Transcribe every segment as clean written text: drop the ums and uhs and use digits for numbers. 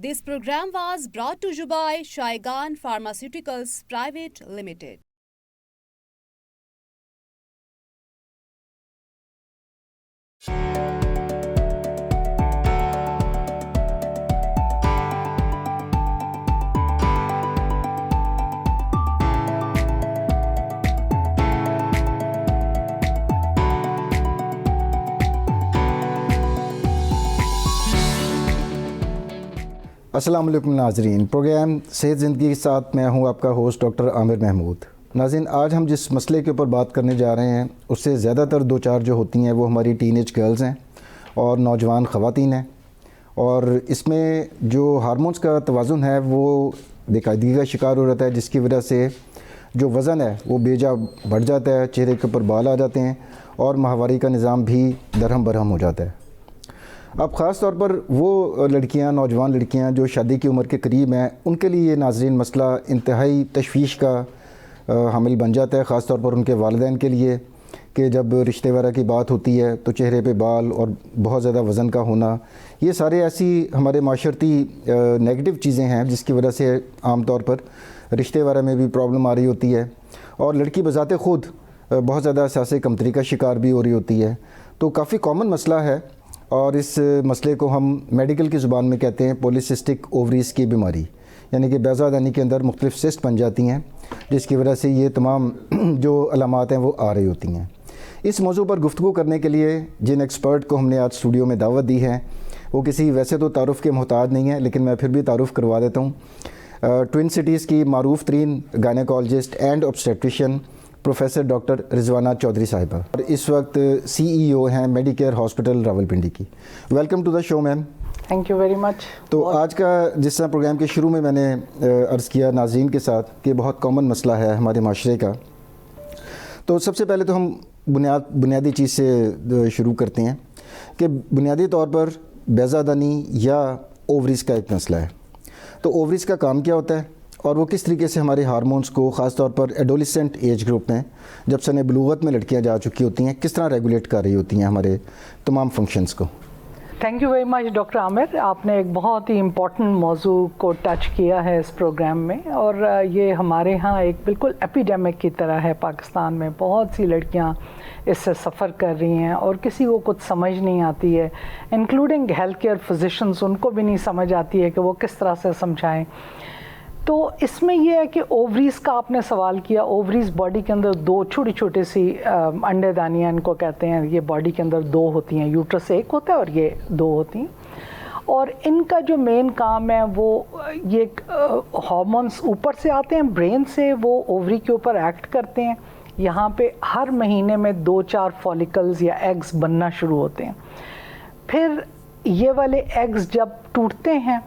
This program was brought to you by Shaigan Pharmaceuticals Private Limited. السلام علیکم ناظرین، programme صحت زندگی کے ساتھ میں ہوں آپ کا ہوسٹ ڈاکٹر عامر محمود۔ ناظرین، آج ہم جس مسئلے کے اوپر بات کرنے جا رہے ہیں اس سے زیادہ تر دو چار جو ہوتی ہیں وہ ہماری ٹین ایج گرلز ہیں اور نوجوان خواتین ہیں، اور اس میں جو ہارمونز کا توازن ہے وہ بے قاعدگی کا شکار ہو جاتا ہے، جس کی وجہ سے جو وزن ہے وہ بے جا بڑھ جاتا ہے، چہرے کے اوپر بال آ جاتے ہیں اور ماہواری کا نظام بھی درہم برہم ہو جاتا ہے۔ اب خاص طور پر وہ لڑکیاں، نوجوان لڑکیاں جو شادی کی عمر کے قریب ہیں، ان کے لیے یہ ناظرین مسئلہ انتہائی تشویش کا حامل بن جاتا ہے، خاص طور پر ان کے والدین کے لیے، کہ جب رشتے وغیرہ کی بات ہوتی ہے تو چہرے پہ بال اور بہت زیادہ وزن کا ہونا، یہ سارے ایسی ہمارے معاشرتی نیگیٹو چیزیں ہیں جس کی وجہ سے عام طور پر رشتے وغیرہ میں بھی پرابلم آ رہی ہوتی ہے، اور لڑکی بذات خود بہت زیادہ احساس کمتری کا شکار بھی ہو رہی ہوتی ہے۔ تو کافی کامن مسئلہ ہے، اور اس مسئلے کو ہم میڈیکل کی زبان میں کہتے ہیں پولیسسٹک اووریز کی بیماری، یعنی کہ بیضہ دانی کے اندر مختلف سسٹ بن جاتی ہیں جس کی وجہ سے یہ تمام جو علامات ہیں وہ آ رہی ہوتی ہیں۔ اس موضوع پر گفتگو کرنے کے لیے جن ایکسپرٹ کو ہم نے آج اسٹوڈیو میں دعوت دی ہے وہ کسی ویسے تو تعارف کے محتاج نہیں ہیں، لیکن میں پھر بھی تعارف کروا دیتا ہوں۔ ٹوئن سٹیز کی معروف ترین gynaecologist and obstetrician professor doctor Rizwana Chaudhry صاحبہ، اور اس وقت CEO ہیں میڈی کیئر ہاسپٹل راولپنڈی کی۔ Welcome to the show ma'am. Thank you very much. تو آج کا جس طرح پروگرام کے شروع میں نے عرض کیا ناظرین کے ساتھ کہ بہت کامن مسئلہ ہے ہمارے معاشرے کا، تو سب سے پہلے تو ہم بنیادی چیز سے شروع کرتے ہیں کہ بنیادی طور پر بیضہ دانی یا اووریز کا ایک مسئلہ ہے۔ تو اووریز کا کام کیا ہوتا ہے اور وہ کس طریقے سے ہمارے ہارمونز کو خاص طور پر ایڈولسنٹ ایج گروپ میں جب سن بلوغت میں لڑکیاں جا چکی ہوتی ہیں کس طرح ریگولیٹ کر رہی ہوتی ہیں ہمارے تمام فنکشنز کو؟ Thank you very much doctor Aamir, آپ نے ایک بہت ہی امپورٹنٹ موضوع کو ٹچ کیا ہے اس پروگرام میں، اور یہ ہمارے ہاں ایک بالکل ایپیڈیمک کی طرح ہے۔ پاکستان میں بہت سی لڑکیاں اس سے سفر کر رہی ہیں اور کسی کو کچھ سمجھ نہیں آتی ہے، انکلوڈنگ ہیلتھ کیئر فزیشنز، ان کو بھی نہیں سمجھ آتی ہے کہ وہ کس طرح سے سمجھائیں۔ تو اس میں یہ ہے کہ اووریز کا آپ نے سوال کیا۔ اووریز باڈی کے اندر دو چھوٹی چھوٹی سی انڈے دانیاں ان کو کہتے ہیں، یہ باڈی کے اندر دو ہوتی ہیں، یوٹرس ایک ہوتا ہے اور یہ دو ہوتی ہیں، اور ان کا جو مین کام ہے وہ یہ ہارمونز اوپر سے آتے ہیں برین سے، وہ اووری کے اوپر ایکٹ کرتے ہیں، یہاں پہ ہر مہینے میں 2-4 فالیکلز یا ایگز بننا شروع ہوتے ہیں۔ پھر یہ والے ایگز جب ٹوٹتے ہیں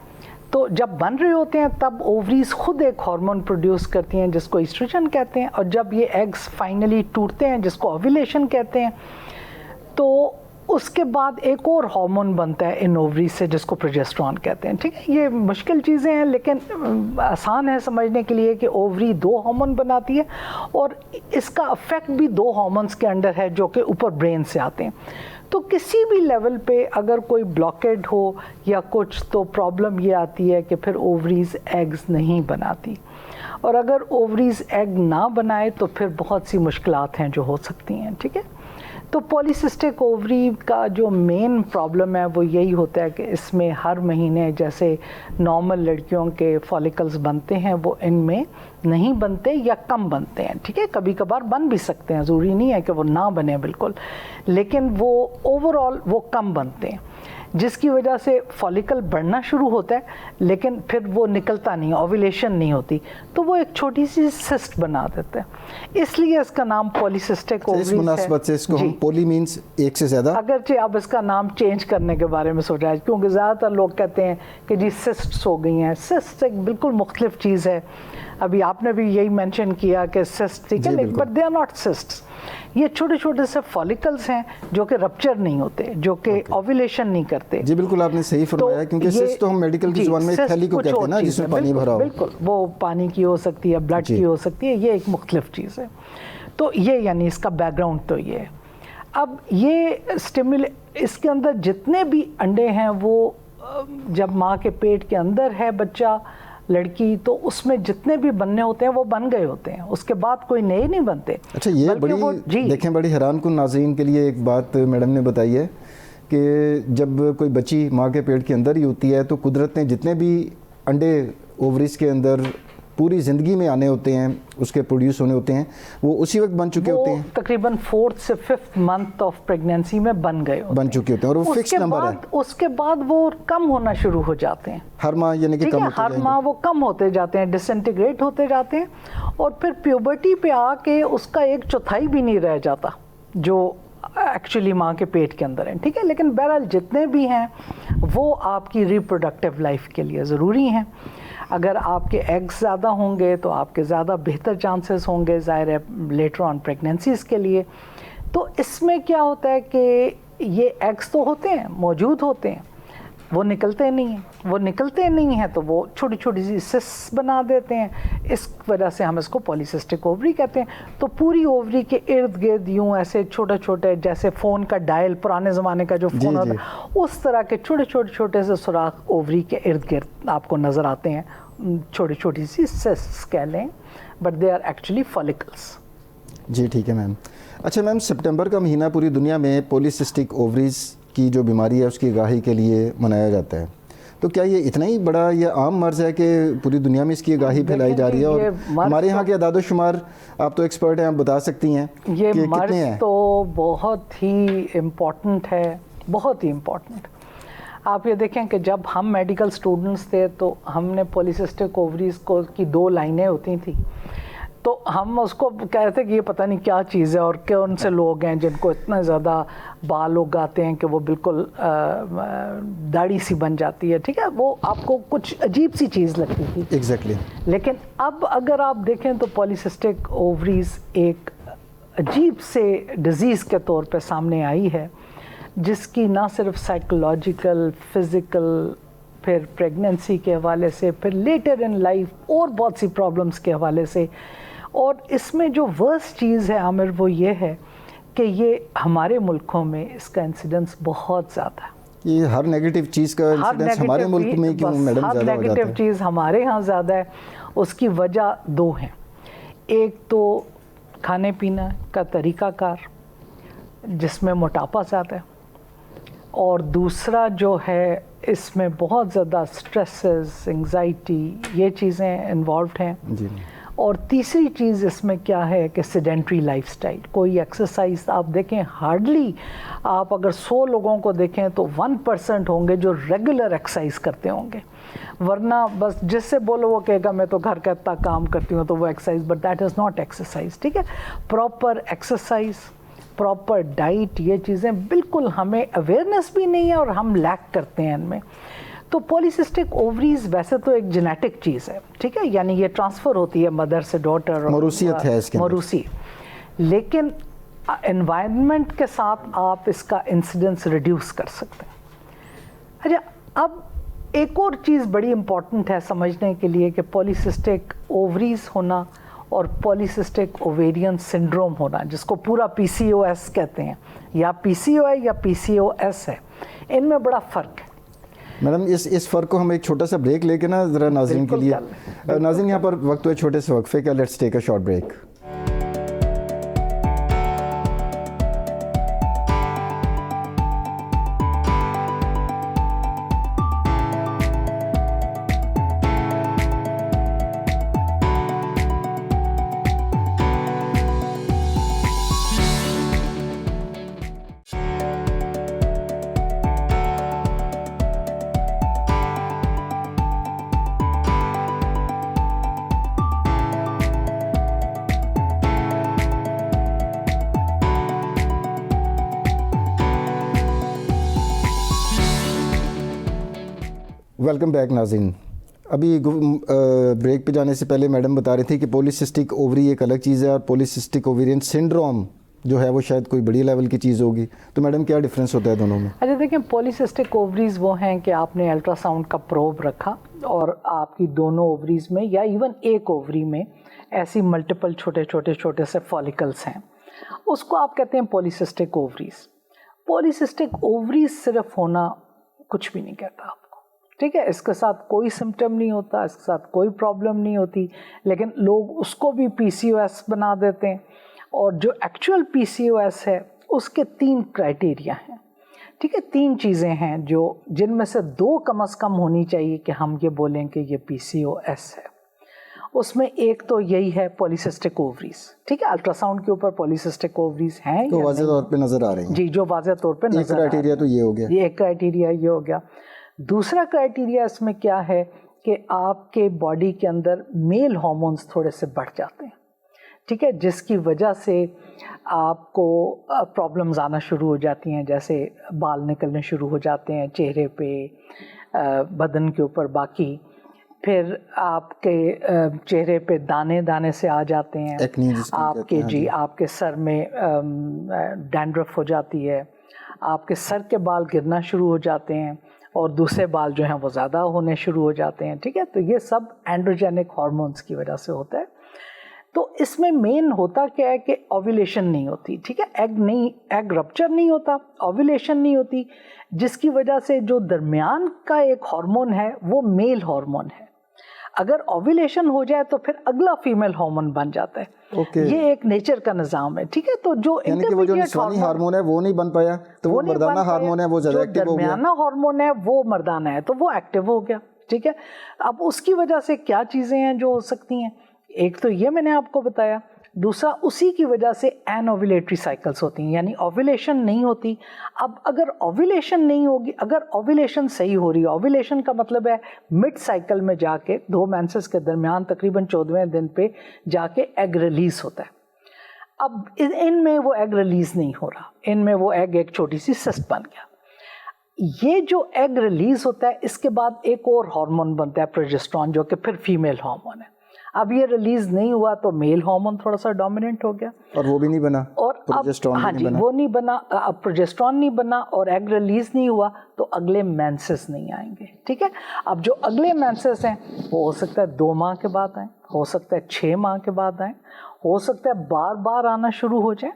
تو جب بن رہے ہوتے ہیں تب اووریز خود ایک ہارمون پروڈیوس کرتی ہیں جس کو ایسٹروجن کہتے ہیں، اور جب یہ ایگز فائنلی ٹوٹتے ہیں جس کو اوویلیشن کہتے ہیں، تو اس کے بعد ایک اور ہارمون بنتا ہے ان اووریز سے جس کو پروجیسٹرون کہتے ہیں۔ ٹھیک ہے، یہ مشکل چیزیں ہیں لیکن آسان ہے سمجھنے کے لیے کہ اووری 2 ہارمون بناتی ہے، اور اس کا افیکٹ بھی 2 ہارمونز کے انڈر ہے جو کہ اوپر برین سے آتے ہیں۔ تو کسی بھی لیول پہ اگر کوئی بلاکیڈ ہو یا کچھ تو پرابلم یہ آتی ہے کہ پھر اووریز ایگز نہیں بناتی، اور اگر اووریز ایگ نہ بنائے تو پھر بہت سی مشکلات ہیں جو ہو سکتی ہیں۔ ٹھیک ہے، تو پولیسسٹک اووری کا جو مین پرابلم ہے وہ یہی ہوتا ہے کہ اس میں ہر مہینے جیسے نارمل لڑکیوں کے فالیکلز بنتے ہیں وہ ان میں نہیں بنتے یا کم بنتے ہیں۔ ٹھیک ہے، کبھی کبھار بن بھی سکتے ہیں، ضروری نہیں ہے کہ وہ نہ بنے بالکل، لیکن وہ اوور آل وہ کم بنتے ہیں، جس کی وجہ سے فالیکل بڑھنا شروع ہوتا ہے لیکن پھر وہ نکلتا نہیں، اوویلیشن نہیں ہوتی، تو وہ ایک چھوٹی سی سسٹ بنا دیتے ہیں، اس لیے اس کا نام پولیسسٹک اووریز ہے۔ اس مناسبت سے اس کو ہم پولی مینز ایک سے زیادہ، اگرچہ اب اس کا نام چینج کرنے کے بارے میں سوچا ہے کیونکہ زیادہ تر لوگ کہتے ہیں کہ جی سسٹس ہو گئی ہیں۔ سسٹ ایک بالکل مختلف چیز ہے، ابھی آپ نے بھی یہی مینشن کیا کہ سسٹ، ٹھیک ہے، but they are not cysts, یہ چھوٹے چھوٹے سے فالیکلز ہیں جو کہ رپچر نہیں ہوتے، جو کہ اوویلیشن نہیں کرتے۔ جی بالکل آپ نے صحیح فرمایا، کیونکہ سسٹ تو ہم میڈیکل کی زبان میں تھیلی کو کہتے ہیں نا جس میں پانی بھرا ہو۔ بالکل، وہ پانی کی ہو سکتی ہے، بلڈ کی ہو سکتی ہے، یہ ایک مختلف چیز ہے۔ تو یہ یعنی اس کا بیک گراؤنڈ تو یہ ہے۔ اب یہ اس کے اندر جتنے بھی انڈے ہیں وہ جب ماں کے پیٹ کے اندر ہے بچہ لڑکی تو اس میں جتنے بھی بننے ہوتے ہیں وہ بن گئے ہوتے ہیں, اس کے بعد کوئی نئے نہیں بنتے. اچھا یہ بڑی دیکھیں بڑی حیران کن ناظرین کے لیے ایک بات میڈم نے بتائی ہے کہ جب کوئی بچی ماں کے پیٹ کے اندر ہی ہوتی ہے تو قدرت نے جتنے بھی انڈے اووریز کے اندر پوری زندگی میں آنے ہوتے ہیں, اس کے پروڈیوس ہونے ہوتے ہیں, وہ اسی وقت بن چکے ہوتے ہیں, تقریباً 4th سے 5th منتھ آف پریگنینسی میں بن چکے ہوتے ہیں, اور وہ فکس نمبر ہے. اس کے بعد وہ کم ہونا شروع ہو جاتے ہیں ہر ماہ, یعنی کہ ہر ماہ وہ کم ہوتے جاتے ہیں, ڈسنٹیگریٹ ہوتے جاتے ہیں, اور پھر پیوبرٹی پہ آ کے اس کا 1/4 بھی نہیں رہ جاتا جو ایکچولی ماں کے پیٹ کے اندر ہیں. ٹھیک ہے, لیکن بہرحال جتنے بھی ہیں وہ آپ کی ریپروڈکٹیو لائف کے لیے ضروری ہیں. اگر آپ کے ایگز زیادہ ہوں گے تو آپ کے زیادہ بہتر چانسز ہوں گے ظاہر ہے لیٹر آن پریگنینسیز کے لیے. تو اس میں کیا ہوتا ہے کہ یہ ایگز تو ہوتے ہیں, موجود ہوتے ہیں, وہ نکلتے نہیں ہیں تو وہ چھوٹی چھوٹی سی سسٹ بنا دیتے ہیں. اس وجہ سے ہم اس کو پولیسسٹک اووری کہتے ہیں. تو پوری اووری کے ارد گرد یوں ایسے چھوٹے چھوٹے, جیسے فون کا ڈائل پرانے زمانے کا جو فون ہوتا ہے, اس طرح کے چھوٹے سے سوراخ اووری کے ارد گرد آپ کو نظر آتے ہیں, چھوٹی چھوٹی سی سسٹ کہہ لیں, بٹ دے آر ایکچولی فالیکلس. جی ٹھیک ہے میم. اچھا میم, سپٹمبر کا مہینہ پوری دنیا میں پولیسسٹک اووریز کی جو بیماری ہے اس کی آگاہی کے لیے منایا جاتا ہے. تو کیا یہ اتنا ہی بڑا یہ عام مرض ہے کہ پوری دنیا میں اس کی آگاہی پھیلائی جا رہی ہے؟ اور ہمارے یہاں کے اعداد و شمار, آپ تو ایکسپرٹ ہیں, آپ بتا سکتی ہیں یہ مرض تو بہت ہی امپورٹنٹ ہے, بہت ہی امپورٹنٹ. آپ یہ دیکھیں کہ جب ہم میڈیکل اسٹوڈنٹس تھے تو ہم نے پولیسسٹک اووریز کی 2 لائنیں ہوتی تھیں, تو ہم اس کو کہتے کہ یہ پتہ نہیں کیا چیز ہے, اور کون سے لوگ ہیں جن کو اتنا زیادہ بال اگاتے ہیں کہ وہ بالکل داڑھی سی بن جاتی ہے. ٹھیک ہے, وہ آپ کو کچھ عجیب سی چیز لگتی تھی. ایگزیکٹلی. لیکن اب اگر آپ دیکھیں تو پولیسسٹک اووریز ایک عجیب سے ڈیزیز کے طور پہ سامنے آئی ہے, جس کی نہ صرف سائیکولوجیکل, فزیکل, پھر پریگننسی کے حوالے سے, پھر لیٹر ان لائف اور بہت سی پرابلمس کے حوالے سے. اور اس میں جو ورسٹ چیز ہے عامر وہ یہ ہے کہ یہ ہمارے ملکوں میں اس کا انسیڈنس بہت زیادہ ہے. یہ ہر نیگیٹو چیز کا انسیڈنس ہمارے ملک میں کیوں میڈم زیادہ ہو جاتا ہے؟ ہر نیگیٹو چیز ہمارے ہاں زیادہ ہے. اس کی وجہ 2 ہیں. ایک تو کھانے پینا کا طریقہ کار جس میں موٹاپا زیادہ ہے, اور دوسرا جو ہے اس میں بہت زیادہ سٹریسز, انگزائٹی, یہ چیزیں انوالوڈ ہیں. جی. اور تیسری چیز اس میں کیا ہے کہ سیڈنٹری لائف سٹائل. کوئی ایکسرسائز آپ دیکھیں, ہارڈلی آپ اگر 100 لوگوں کو دیکھیں تو 1% ہوں گے جو ریگولر ایکسرسائز کرتے ہوں گے, ورنہ بس جس سے بولو وہ کہے گا میں تو گھر کا اتنا کام کرتی ہوں تو وہ exercise, but that is not exercise. ٹھیک ہے, پراپر ایکسرسائز, پراپر ڈائٹ, یہ چیزیں بالکل ہمیں اویئرنیس بھی نہیں ہے اور ہم لیک کرتے ہیں ان میں. تو پولیسسٹک اووریز ویسے تو ایک جینیٹک چیز ہے, ٹھیک ہے, یعنی یہ ٹرانسفر ہوتی ہے مدر سے ڈاٹر, موروثیت ہے اس کے موروثی. لیکن انوائرمنٹ کے ساتھ آپ اس کا انسیڈنس ریڈیوس کر سکتے ہیں. اچھا, اب ایک اور چیز بڑی امپورٹنٹ ہے سمجھنے کے لیے کہ پولیسسٹک اووریز ہونا اور پولیسسٹک اوویرین سنڈروم ہونا, جس کو پورا PCOS کہتے ہیں, یا PCO ہے یا PCOS ہے, ان میں بڑا فرق ہے. میڈم اس فرق کو ہم ایک چھوٹا سا بریک لے کے نا ذرا ناظرین کے لیے, ناظرین یہاں پر وقت ہے چھوٹے سے وقفے کا, let's take a short break. Welcome back ناظرین. ابھی بریک پہ جانے سے پہلے میڈم بتا رہی تھی کہ پولیسسٹک اووری ایک الگ چیز ہے اور پولیسسٹک اوویرین سنڈروم جو ہے وہ شاید کوئی بڑی لیول کی چیز ہوگی. تو میڈم کیا ڈفرینس ہوتا ہے دونوں میں؟ اچھا دیکھیں, پولیسسٹک اووریز وہ ہیں کہ آپ نے الٹرا ساؤنڈ کا پروب رکھا اور آپ کی دونوں اووریز میں یا ایون ایک اووری میں ایسی ملٹیپل چھوٹے سے فالیکلس ہیں, اس کو آپ کہتے ہیں پولیسسٹک اووریز. پولیسسٹک اووریز صرف ہونا کچھ بھی نہیں کہتا آپ کو. ٹھیک ہے, اس کے ساتھ کوئی سمٹم نہیں ہوتا, اس کے ساتھ کوئی پرابلم نہیں ہوتی, لیکن لوگ اس کو بھی PCOS بنا دیتے ہیں. اور جو ایکچوئل PCOS ہے اس کے 3 کرائٹیریا ہیں. ٹھیک ہے, 3 چیزیں ہیں جن میں سے 2 کم از کم ہونی چاہیے کہ ہم یہ بولیں کہ یہ PCOS ہے. اس میں ایک تو یہی ہے پولیسسٹک اووریز. ٹھیک ہے, الٹرا ساؤنڈ کے اوپر پولیسسٹک اووریز ہیں تو واضح طور پہ نظر آ رہے ہیں. جی, جو واضح طور پہ نظر آ رہے ہیں. کرائٹیریا تو یہ ہو گیا, یہ ایک کرائٹیریا یہ ہو گیا. دوسرا کرائٹیریا اس میں کیا ہے کہ آپ کے باڈی کے اندر میل ہارمونز تھوڑے سے بڑھ جاتے ہیں. ٹھیک ہے, جس کی وجہ سے آپ کو پرابلمز آنا شروع ہو جاتی ہیں, جیسے بال نکلنے شروع ہو جاتے ہیں چہرے پہ, بدن کے اوپر باقی. پھر آپ کے چہرے پہ دانے دانے سے آ جاتے ہیں, آپ کے جی آپ کے سر میں ڈینڈرف ہو جاتی ہے, آپ کے سر کے بال گرنا شروع ہو جاتے ہیں, اور دوسرے بال جو ہیں وہ زیادہ ہونے شروع ہو جاتے ہیں. ٹھیک ہے, تو یہ سب اینڈروجینک ہارمونس کی وجہ سے ہوتا ہے. تو اس میں مین ہوتا کیا ہے کہ اوویلیشن نہیں ہوتی. ٹھیک ہے, ایگ رپچر نہیں ہوتا, اوویلیشن نہیں ہوتی, جس کی وجہ سے جو درمیان کا ایک ہارمون ہے وہ میل ہارمون ہے. اگر اوویلیشن ہو جائے تو پھر اگلا فیمیل ہارمون بن جاتا ہے. یہ ایک نیچر کا نظام ہے. ٹھیک ہے, تو جو نسوانی ہارمون ہے وہ نہیں بن پایا تو وہ مردانہ ہارمون ہے وہ زیادہ ایکٹیو ہو گیا. درمیانہ ہارمون ہے وہ مردانہ ہے تو وہ ایکٹیو ہو گیا. ٹھیک ہے, اب اس کی وجہ سے کیا چیزیں ہیں جو ہو سکتی ہیں, ایک تو یہ میں نے آپ کو بتایا, دوسرا اسی کی وجہ سے این اوویلیٹری سائیکلز ہوتی ہیں, یعنی اوویلیشن نہیں ہوتی. اب اگر اوویلیشن نہیں ہوگی, اگر اوویلیشن صحیح ہو رہی ہے, اوویلیشن کا مطلب ہے مڈ سائیکل میں جا کے 2 مینسز کے درمیان تقریباً 14ویں دن پہ جا کے ایگ ریلیز ہوتا ہے. اب ان میں وہ ایگ ریلیز نہیں ہو رہا, ان میں وہ ایگ ایک چھوٹی سی سسٹ بن گیا. یہ جو ایگ ریلیز ہوتا ہے اس کے بعد ایک اور ہارمون بنتا ہے پروجسٹرون, جو کہ پھر فیمیل ہارمون ہے. اب یہ ریلیز نہیں ہوا تو میل ہارمون تھوڑا سا ڈومیننٹ ہو گیا, اور وہ بھی نہیں بنا, اور ہاں جی وہ نہیں بنا, اب پروجسٹرون نہیں بنا اور ایگ ریلیز نہیں ہوا تو اگلے مینسز نہیں آئیں گے. ٹھیک ہے, اب جو اگلے مینسز ہیں وہ ہو سکتا ہے 2 ماہ کے بعد آئیں, ہو سکتا ہے 6 ماہ کے بعد آئیں, ہو سکتا ہے بار بار آنا شروع ہو جائیں.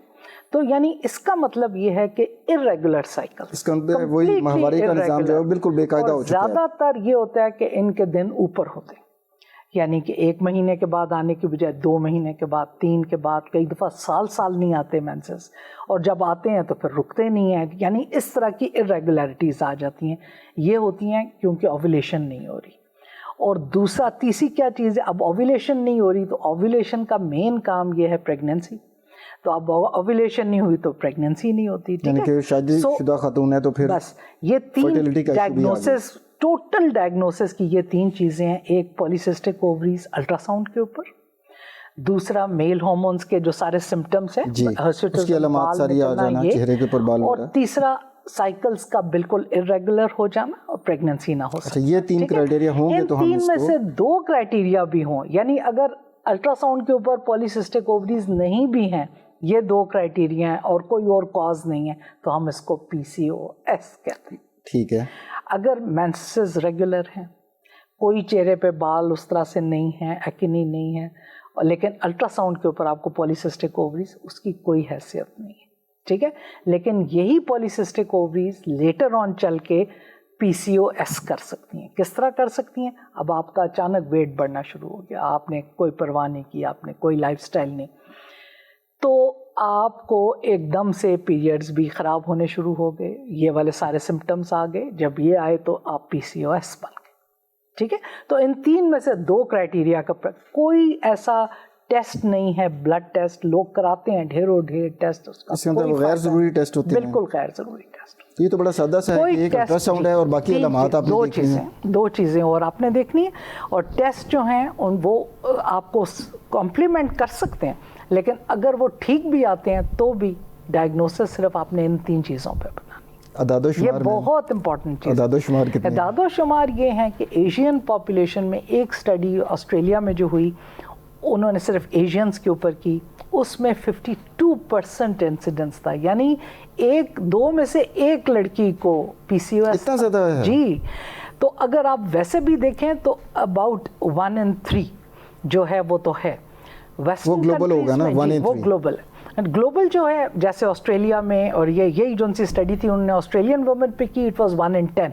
تو یعنی اس کا مطلب یہ ہے کہ irregular cycle, اس کا وہی ماہواری کا نظام جو ہے بالکل بے قاعدہ ہو چکا ہے. زیادہ تر یہ ہوتا ہے کہ ان کے دن اوپر ہوتے ہیں, یعنی کہ 1 مہینے کے بعد آنے کی بجائے 2 مہینے کے بعد, 3 کے بعد, کئی دفعہ سال نہیں آتے مینسز, اور جب آتے ہیں تو پھر رکتے نہیں ہیں. یعنی اس طرح کی irregularities آ جاتی ہیں. یہ ہوتی ہیں کیونکہ اوویلیشن نہیں ہو رہی. اور دوسرا تیسری کیا چیز ہے, اب اوویلیشن نہیں ہو رہی تو اوویلیشن کا مین کام یہ ہے پریگننسی. تو اب اوویلیشن نہیں ہوئی تو پریگننسی نہیں ہوتی. یعنی کہ شادی شدہ خاتون ہے تو پھر بس یہ 3 ڈائگنوسس, ٹوٹل ڈائگنوسس کی یہ 3 چیزیں ہیں. ایک پولیسسٹک اووریز الٹرا ساؤنڈ کے اوپر, دوسرا میل ہارمونز کے جو سارے سمٹمز ہیں, اس کی علامات ساری آ جانا, چہرے کے اوپر بال, اور تیسرا سائیکلز کا بالکل irregular ہو جانا اور پریگننسی نہ ہو سکتا. یہ 3 کرائٹیریا ہوں گے تو ہم اس کو, ان 3 میں سے 2 کرائٹیریا بھی ہوں, یعنی اگر الٹرا ساؤنڈ کے اوپر پولیسسٹک اووریز نہیں بھی ہیں, یہ 2 کرائٹیریا ہیں اور کوئی اور کاز نہیں ہے, تو ہم اس کو PCOS کہتے ہیں. ٹھیک ہے. اگر مینسز ریگولر ہیں, کوئی چہرے پہ بال اس طرح سے نہیں ہیں, ایکنی نہیں ہے, لیکن الٹرا ساؤنڈ کے اوپر آپ کو پولیسسٹک اووریز, اس کی کوئی حیثیت نہیں ہے. ٹھیک ہے, لیکن یہی پولیسسٹک اووریز لیٹر آن چل کے PCOS کر سکتی ہیں. کس طرح کر سکتی ہیں؟ اب آپ کا اچانک ویٹ بڑھنا شروع ہو گیا, آپ نے کوئی پرواہ نہیں کی, آپ نے کوئی لائف سٹائل نہیں, تو آپ کو ایک دم سے پیریڈز بھی خراب ہونے شروع ہو گئے, یہ والے سارے سمٹمز آ گئے. جب یہ آئے تو آپ PCOS بن گئے. ٹھیک ہے, تو ان 3 میں سے 2 کرائٹیریا کا کوئی ایسا ٹیسٹ نہیں ہے. بلڈ ٹیسٹ لوگ کراتے ہیں, ڈھیروں ڈھیر ٹیسٹ, اس کا غیر ضروری ٹیسٹ ہوتے ہیں, بالکل غیر ضروری ٹیسٹ. یہ تو بڑا سادہ سا ہے, ایک الٹرا ساؤنڈ ہے اور باقی علامات آپ نے دیکھنی ہیں. 2 چیزیں اور آپ نے دیکھنی ہے, اور ٹیسٹ جو ہیں وہ آپ کو کمپلیمنٹ کر سکتے ہیں, لیکن اگر وہ ٹھیک بھی آتے ہیں تو بھی ڈائگنوسس صرف آپ نے ان 3 چیزوں پہ بنانی. اعداد و شمار, یہ بہت امپورٹنٹ چیز. اعداد و شمار کتنے؟ اعداد و شمار یہ ہیں کہ ایشین پاپولیشن میں ایک سٹڈی آسٹریلیا میں جو ہوئی, انہوں نے صرف ایشینز کے اوپر کی, اس میں 52% انسیڈنس تھا, یعنی 2 میں سے 1 لڑکی کو PCOS. اتنا زیادہ ہے؟ جی. تو اگر آپ ویسے بھی دیکھیں تو about 1 in 3 جو ہے وہ تو ہے. وہ گلوبل ہوگا نا, 1 in 3. وہ گلوبل ہے. گلوبل جو ہے جیسے آسٹریلیا میں, اور یہی جو ان سی اسٹڈی تھی انہوں نے آسٹریلین وومن پہ کی, it was 1 in 10.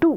2।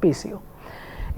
PCO।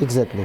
Exactly.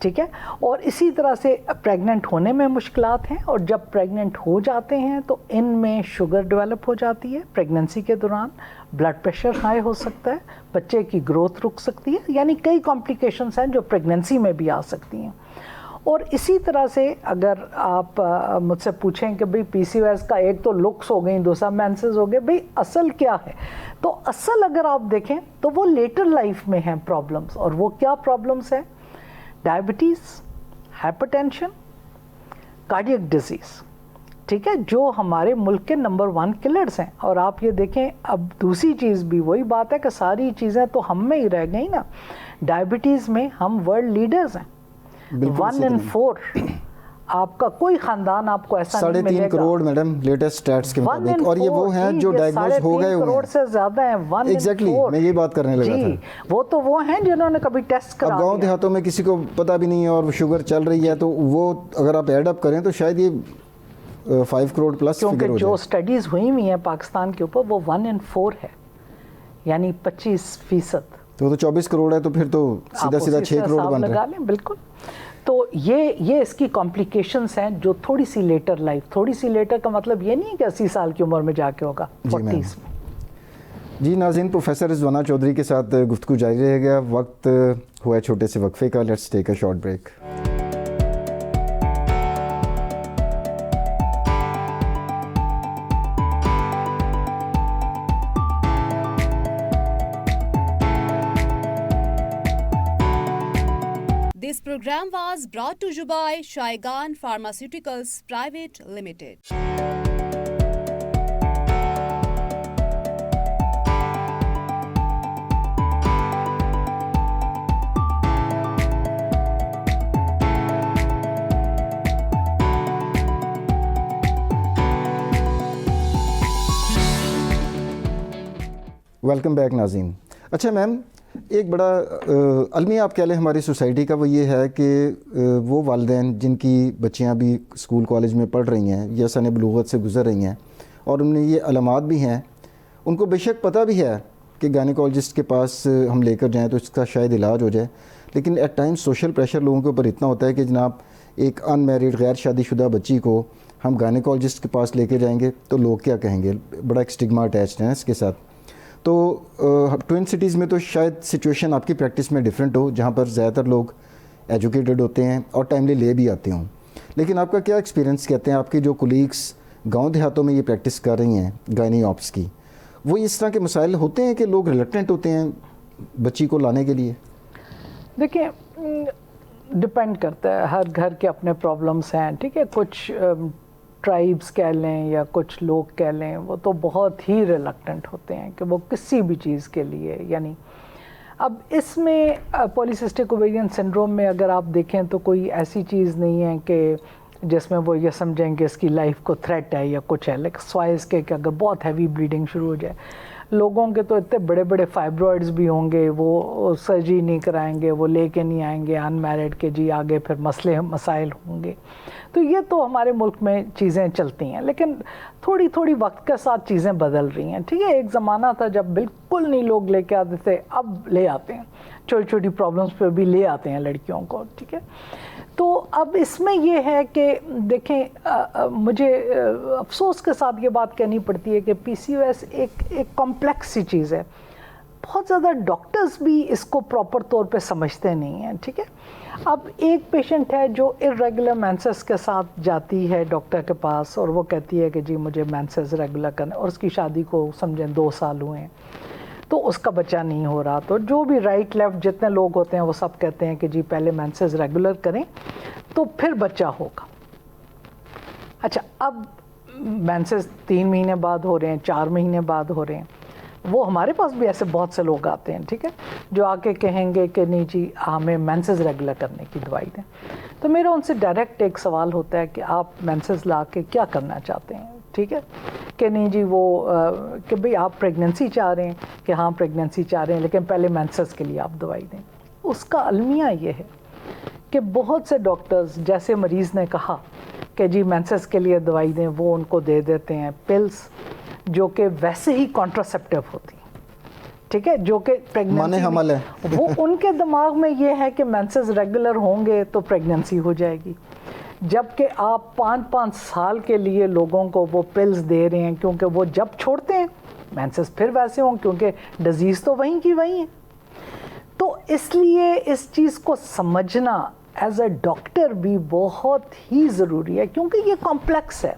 ٹھیک ہے. اور اسی طرح سے پریگننٹ ہونے میں مشکلات ہیں, اور جب پریگننٹ ہو جاتے ہیں تو ان میں شوگر ڈیولپ ہو جاتی ہے پریگننسی کے دوران, بلڈ پریشر ہائی ہو سکتا ہے, بچے کی گروتھ رک سکتی ہے, یعنی کئی کمپلیکیشنز ہیں جو پریگننسی میں بھی آ سکتی ہیں. اور اسی طرح سے اگر آپ مجھ سے پوچھیں کہ بھئی پی سی او ایس کا ایک تو لکس ہو گئی, دوسرا مینسز ہو گئے, بھئی اصل کیا ہے؟ تو اصل اگر آپ دیکھیں تو وہ لیٹر لائف میں ہیں پرابلمز. اور وہ کیا پرابلمز ہیں؟ Diabetes, hyper tension, cardiac disease, ٹھیک ہے, جو ہمارے ملک کے نمبر 1 کلرز ہیں. اور آپ یہ دیکھیں اب دوسری چیز بھی وہی بات ہے کہ ساری چیزیں تو ہم میں ہی رہ گئی نا. ڈائبٹیز میں ہم ورلڈ لیڈرز ہیں. 1 in 4 آپ کا کوئی خاندان آپ کو ایسا نہیں ملے گا. 3.5 کروڑ میڈم لیٹسٹ اسٹیٹس کے مطابق, اور یہ وہ ہیں جو ڈائگنوز ہو گئے ہوئے ہیں. 3.5 کروڑ سے زیادہ ہیں. 1 in 4. ایگزیکٹلی میں یہ بات کرنے لگا تھا. وہ تو وہ ہیں جنہوں نے کبھی ٹیسٹ کرا. اب گاؤں دیہاتوں میں کسی کو پتہ بھی نہیں ہے اور شوگر چل رہی ہے, تو وہ اگر آپ ایڈ اپ کریں تو شاید یہ 5 کروڑ پلس فگر ہو جائے. کیونکہ جو اسٹڈیز ہوئی ہوئی ہیں پاکستان کے اوپر وہ 1 in 4 ہے, یعنی 25%. تو 24 کروڑ ہے, تو پھر تو سیدھا 6 کروڑ بن رہا ہے. بالکل. تو یہ اس کی کمپلیکیشنز ہیں جو تھوڑی سی لیٹر لائف, تھوڑی سی لیٹر کا مطلب یہ نہیں ہے کہ 80 سال کی عمر میں جا کے ہوگا, 40 میں. جی ناظرین, پروفیسر رضوانہ چودھری کے ساتھ گفتگو جاری رہے گا. وقت ہوا ہے چھوٹے سے وقفے کا. Let's take a short break. This program was brought to you by Shaigan Pharmaceuticals Private Limited. Welcome back ناظرین. اچھا میم, ایک بڑا المیہ آپ کہہ لیں ہماری سوسائٹی کا, وہ یہ ہے کہ وہ والدین جن کی بچیاں بھی اسکول کالج میں پڑھ رہی ہیں یا سن بلوغت سے گزر رہی ہیں اور ان میں یہ علامات بھی ہیں, ان کو بے شک پتہ بھی ہے کہ گائنیکالوجسٹ کے پاس ہم لے کر جائیں تو اس کا شاید علاج ہو جائے, لیکن ایٹ ٹائم سوشل پریشر لوگوں کے اوپر اتنا ہوتا ہے کہ جناب ایک ان میریڈ غیر شادی شدہ بچی کو ہم گائنیکالوجسٹ کے پاس لے کے جائیں گے تو لوگ کیا کہیں گے, بڑا ایک اسٹگما اٹیچڈ ہے اس کے ساتھ. تو ٹوئن سٹیز میں تو شاید سچویشن آپ کی پریکٹس میں ڈیفرنٹ ہو, جہاں پر زیادہ تر لوگ ایجوکیٹڈ ہوتے ہیں اور ٹائملی لے بھی آتے ہوں, لیکن آپ کا کیا ایکسپیرینس کہتے ہیں, آپ کی جو کولیگس گاؤں دیہاتوں میں یہ پریکٹس کر رہی ہیں گائنی آپس کی, وہ اس طرح کے مسائل ہوتے ہیں کہ لوگ ریلیکٹنٹ ہوتے ہیں بچی کو لانے کے لیے؟ دیکھیں ڈپینڈ کرتا ہے, ہر گھر کے اپنے پرابلمس ہیں, ٹھیک ہے. کچھ ٹرائبس کہہ لیں یا کچھ لوگ کہہ لیں, وہ تو بہت ہی ریلکٹنٹ ہوتے ہیں کہ وہ کسی بھی چیز کے لیے, یعنی اب اس میں پولیسسٹک اوویرین سنڈروم میں اگر آپ دیکھیں تو کوئی ایسی چیز نہیں ہے کہ جس میں وہ یہ سمجھیں کہ اس کی لائف کو تھریٹ ہے یا کچھ ہے, لیکن سوائے اس کے کہ اگر بہت ہیوی بلیڈنگ شروع ہو جائے. لوگوں کے تو اتنے بڑے بڑے فائبرائڈز بھی ہوں گے, وہ سرجری نہیں کرائیں گے, وہ لے کے نہیں آئیں گے ان میرڈ کے, جی آگے پھر مسائل ہوں گے. تو یہ تو ہمارے ملک میں چیزیں چلتی ہیں, لیکن تھوڑی تھوڑی وقت کے ساتھ چیزیں بدل رہی ہیں, ٹھیک ہے. ایک زمانہ تھا جب بالکل نہیں لوگ لے کے آتے تھے, اب لے آتے ہیں, چھوٹی چھوٹی پرابلمس پہ بھی لے آتے ہیں لڑکیوں کو, ٹھیک ہے. تو اب اس میں یہ ہے کہ دیکھیں مجھے افسوس کے ساتھ یہ بات کہنی پڑتی ہے کہ پی سی او ایس ایک کمپلیکس سی چیز ہے. بہت زیادہ ڈاکٹرز بھی اس کو پراپر طور پہ سمجھتے نہیں ہیں, ٹھیک ہے. اب ایک پیشنٹ ہے جو ارریگولر مینسز کے ساتھ جاتی ہے ڈاکٹر کے پاس اور وہ کہتی ہے کہ جی مجھے مینسز ریگولر کرنا, اور اس کی شادی کو سمجھیں 2 سال ہوئے ہیں, تو اس کا بچہ نہیں ہو رہا. تو جو بھی رائٹ لیفٹ جتنے لوگ ہوتے ہیں وہ سب کہتے ہیں کہ جی پہلے مینسز ریگولر کریں تو پھر بچہ ہوگا. اچھا, اب مینسز 3 مہینے بعد ہو رہے ہیں, 4 مہینے بعد ہو رہے ہیں, وہ ہمارے پاس بھی ایسے بہت سے لوگ آتے ہیں, ٹھیک ہے, جو آ کے کہیں گے کہ نہیں جی ہمیں مینسز ریگولر کرنے کی دوائی دیں. تو میرا ان سے ڈائریکٹ ایک سوال ہوتا ہے کہ آپ مینسز لا کے کیا کرنا چاہتے ہیں, ٹھیک ہے, کہ نہیں جی وہ کہ بھئی آپ پریگننسی چاہ رہے ہیں, کہ ہاں پریگننسی چاہ رہے ہیں لیکن پہلے مینسز کے لیے آپ دوائی دیں. اس کا المیہ یہ ہے کہ بہت سے ڈاکٹرز جیسے مریض نے کہا کہ جی مینسز کے لیے دوائی دیں, وہ ان کو دے دیتے ہیں پلس جو کہ ویسے ہی کانٹراسیپٹیو ہوتی ہیں, ٹھیک ہے, جو کہ مانے حمل ہے, وہ ان کے دماغ میں یہ ہے کہ مینسز ریگولر ہوں گے تو پریگننسی ہو جائے گی, جبکہ آپ 5 سال کے لیے لوگوں کو وہ پلز دے رہے ہیں, کیونکہ وہ جب چھوڑتے ہیں مینسز پھر ویسے ہوں, کیونکہ ڈیزیز تو وہیں کی وہیں ہے. تو اس لیے اس چیز کو سمجھنا ایز اے ڈاکٹر بھی بہت ہی ضروری ہے, کیونکہ یہ کمپلیکس ہے.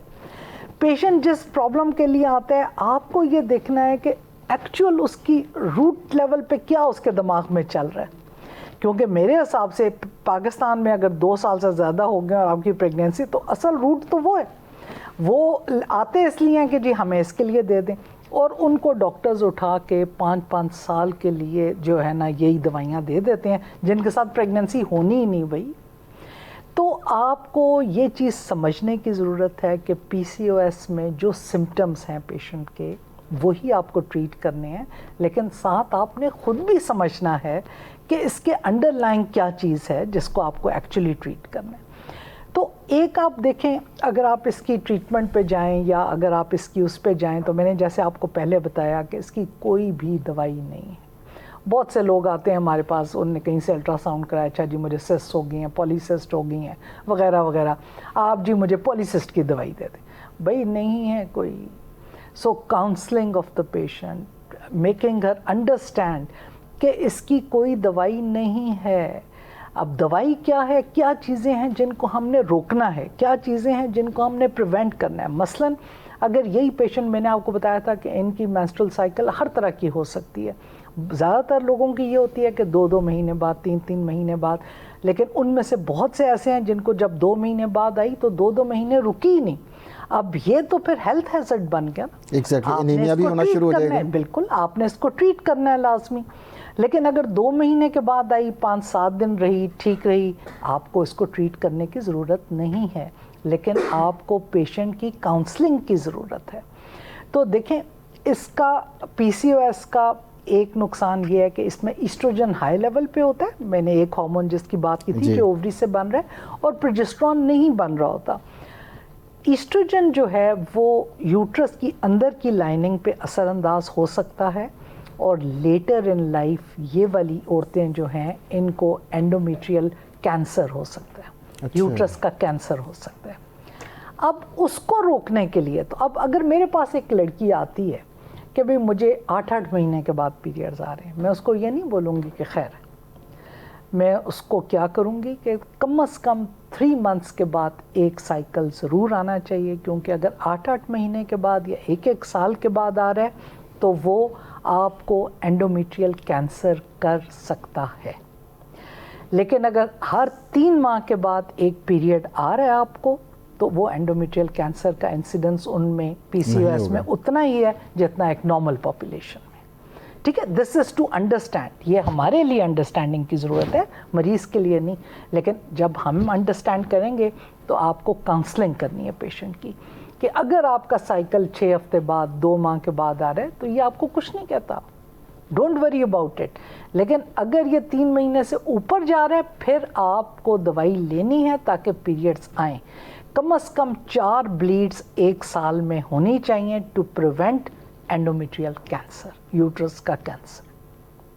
پیشنٹ جس پرابلم کے لیے آتا ہے آپ کو یہ دیکھنا ہے کہ ایکچوئل اس کی روٹ لیول پہ کیا اس کے دماغ میں چل رہا ہے, کیونکہ میرے حساب سے پاکستان میں اگر 2 سال سے زیادہ ہو گئے اور آپ کی پریگنینسی, تو اصل روٹ تو وہ ہے. وہ آتے اس لیے ہیں کہ جی ہمیں اس کے لیے دے دیں, اور ان کو ڈاکٹرز اٹھا کے 5 سال کے لیے جو ہے نا یہی دوائیاں دے دیتے ہیں جن کے ساتھ پریگننسی ہونی ہی نہیں بھائی. تو آپ کو یہ چیز سمجھنے کی ضرورت ہے کہ پی سی او ایس میں جو سمٹمز ہیں پیشنٹ کے وہی آپ کو ٹریٹ کرنے ہیں, لیکن ساتھ آپ نے خود بھی سمجھنا ہے کہ اس کے انڈر لائن کیا چیز ہے جس کو آپ کو ایکچولی ٹریٹ کرنا ہے. تو ایک آپ دیکھیں, اگر آپ اس کی ٹریٹمنٹ پہ جائیں یا اگر آپ اس کی اس پہ جائیں, تو میں نے جیسے آپ کو پہلے بتایا کہ اس کی کوئی بھی دوائی نہیں ہے. بہت سے لوگ آتے ہیں ہمارے پاس, ان نے کہیں سے الٹرا ساؤنڈ کرایا, اچھا جی مجھے سسٹ ہو گئی ہیں, پولیسسٹ ہو گئی ہیں وغیرہ وغیرہ, آپ جی مجھے پولیسسٹ کی دوائی دے دیں. بھائی نہیں ہے کوئی. So counselling of the patient, making her understand کہ اس کی کوئی دوائی نہیں ہے. اب دوائی کیا ہے, کیا چیزیں ہیں جن کو ہم نے روکنا ہے, کیا چیزیں ہیں جن کو ہم نے پریونٹ کرنا ہے. مثلاً اگر یہی پیشنٹ, میں نے آپ کو بتایا تھا کہ ان کی مینسٹرل سائیکل ہر طرح کی ہو سکتی ہے. زیادہ تر لوگوں کی یہ ہوتی ہے کہ 2 مہینے بعد, 3 مہینے بعد, لیکن ان میں سے بہت سے ایسے ہیں جن کو جب 2 مہینے بعد آئی تو 2 مہینے رکی ہی نہیں. اب یہ تو پھر ہیلتھ ہیزارڈ بن گیا نا. ایگزیکٹلی, انیمیا بھی ہونا شروع ہو جائے گا. بالکل, آپ نے اس کو ٹریٹ کرنا ہے لازمی. لیکن اگر 2 مہینے کے بعد آئی, 5-7 دن رہی, ٹھیک رہی, آپ کو اس کو ٹریٹ کرنے کی ضرورت نہیں ہے, لیکن آپ کو پیشنٹ کی کاؤنسلنگ کی ضرورت ہے. تو دیکھیں, اس کا پی سی او ایس کا ایک نقصان یہ ہے کہ اس میں ایسٹروجن ہائی لیول پہ ہوتا ہے. میں نے ایک ہارمون جس کی بات کی تھی کہ اووری سے بن رہا ہے, اور پروجسٹرون نہیں بن رہا ہوتا. ایسٹروجن جو ہے وہ یوٹرس کی اندر کی لائننگ پہ اثر انداز ہو سکتا ہے, اور لیٹر ان لائف یہ والی عورتیں جو ہیں ان کو اینڈومیٹریل کینسر ہو سکتا ہے, یوٹرس کا کینسر ہو سکتا ہے. اب اس کو روکنے کے لیے, تو اب اگر میرے پاس ایک لڑکی آتی ہے کہ بھئی مجھے 8 مہینے کے بعد پیریڈز آ رہے ہیں, میں اس کو یہ نہیں بولوں گی کہ خیر, میں اس کو کیا کروں گی کہ کم از کم 3 months کے بعد ایک سائیکل ضرور آنا چاہیے, کیونکہ اگر 8 مہینے کے بعد یا 1 سال کے بعد آ رہا ہے تو وہ آپ کو اینڈومیٹریل کینسر کر سکتا ہے. لیکن اگر ہر 3 ماہ کے بعد ایک پیریڈ آ رہا ہے آپ کو, تو وہ اینڈومیٹریل کینسر کا انسیڈنس ان میں پی سی او ایس میں اتنا ہی ہے جتنا ایک نارمل پاپولیشن میں. ٹھیک ہے, دس از ٹو انڈرسٹینڈ. یہ ہمارے لیے انڈرسٹینڈنگ کی ضرورت ہے, مریض کے لیے نہیں. لیکن جب ہم انڈرسٹینڈ کریں گے تو آپ کو کاؤنسلنگ کرنی ہے پیشنٹ کی, کہ اگر آپ کا سائیکل 6 ہفتے بعد, 2 ماہ کے بعد آ رہا ہے تو یہ آپ کو کچھ نہیں کہتا, ڈونٹ وری اباؤٹ اٹ. لیکن اگر یہ 3 مہینے سے اوپر جا رہا ہے, پھر آپ کو دوائی لینی ہے تاکہ پیریڈز آئیں. کم از کم 4 بلیڈز 1 سال میں ہونی چاہیے ٹو پریونٹ اینڈومیٹریل کینسر, یوٹرس کا کینسر.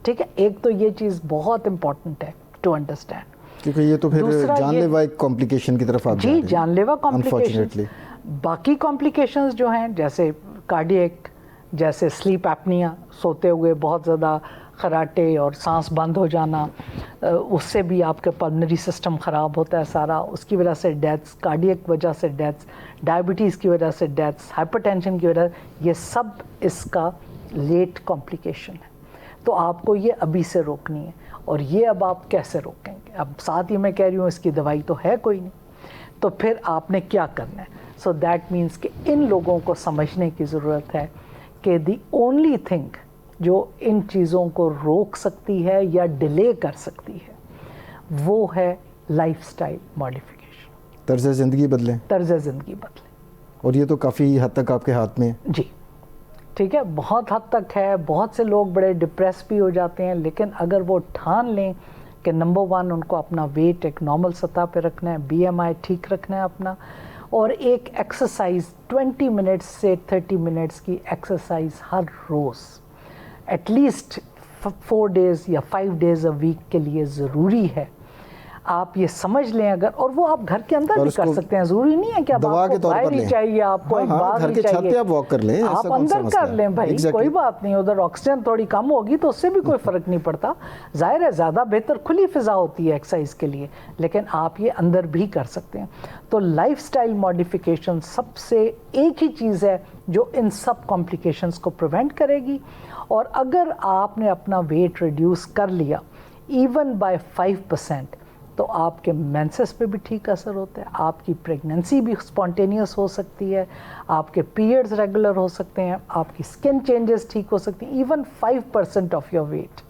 ٹھیک ہے, ایک تو یہ چیز بہت امپورٹنٹ ہے ٹو انڈرسٹینڈ, کیونکہ یہ تو پھر جان لیوا کمپلیکیشن کی طرف آپ جا رہے ہیں. جی, جان لیوا کمپلیکیشن. باقی کمپلیکیشنز جو ہیں جیسے کارڈیک, جیسے سلیپ ایپنیا, سوتے ہوئے بہت زیادہ خراٹے اور سانس بند ہو جانا, اس سے بھی آپ کے پلمنری سسٹم خراب ہوتا ہے سارا, اس کی وجہ سے ڈیتھس, کارڈیک وجہ سے ڈیتھس, ڈائبٹیز کی وجہ سے ڈیتھس, ہائپر ٹینشن کی وجہ سے, یہ سب اس کا لیٹ کمپلیکیشن ہے. تو آپ کو یہ ابھی سے روکنی ہے, اور یہ اب آپ کیسے روکیں گے؟ اب ساتھ ہی میں کہہ رہی ہوں اس کی دوائی تو ہے کوئی نہیں, تو پھر آپ نے کیا کرنا ہے؟ سو دیٹ مینس کہ ان لوگوں کو سمجھنے کی ضرورت ہے کہ دی اونلی تھنگ جو ان چیزوں کو روک سکتی ہے یا ڈیلے کر سکتی ہے وہ ہے لائف سٹائل ماڈیفیکیشن. طرز زندگی بدلیں. طرز زندگی بدلیں. اور یہ تو کافی حد تک آپ کے ہاتھ میں. جی ٹھیک ہے, بہت حد تک ہے. بہت سے لوگ بڑے ڈپریس بھی ہو جاتے ہیں, لیکن اگر وہ ٹھان لیں کہ نمبر 1 ان کو اپنا ویٹ ایک نارمل سطح پہ رکھنا ہے, بی ایم آئی ٹھیک رکھنا ہے اپنا, اور ایک ایکسرسائز 20 منٹس سے 30 منٹس کی ایکسرسائز ہر روز, ایٹ لیسٹ 4 days یا 5 days a week کے لیے ضروری ہے. آپ یہ سمجھ لیں اگر, اور وہ آپ گھر کے اندر بھی کر سکتے ہیں, ضروری نہیں ہے کہ آپ کو باہر ہی چاہیے, آپ کو ایک باہر ہی چاہیے, آپ اندر کر لیں بھائی, کوئی بات نہیں, ادھر آکسیجن تھوڑی کم ہوگی تو اس سے بھی کوئی فرق نہیں پڑتا. ظاہر ہے زیادہ بہتر کھلی فضا ہوتی ہے ایکسرسائز کے لیے, لیکن آپ یہ اندر بھی کر سکتے ہیں. تو لائف سٹائل ماڈیفیکیشن سب سے ایک ہی چیز ہے جو ان سب کمپلیکیشنز کو پریونٹ کرے گی. اور اگر آپ نے اپنا ویٹ ریڈیوس کر لیا ایون بائی 5%, تو آپ کے مینسس پہ بھی ٹھیک اثر ہوتا ہے, آپ کی پریگننسی بھی اسپونٹینیس ہو سکتی ہے, آپ کے پیریڈز ریگولر ہو سکتے ہیں, آپ کی اسکن چینجز ٹھیک ہو سکتی ہیں, ایون 5% آف یور ویٹ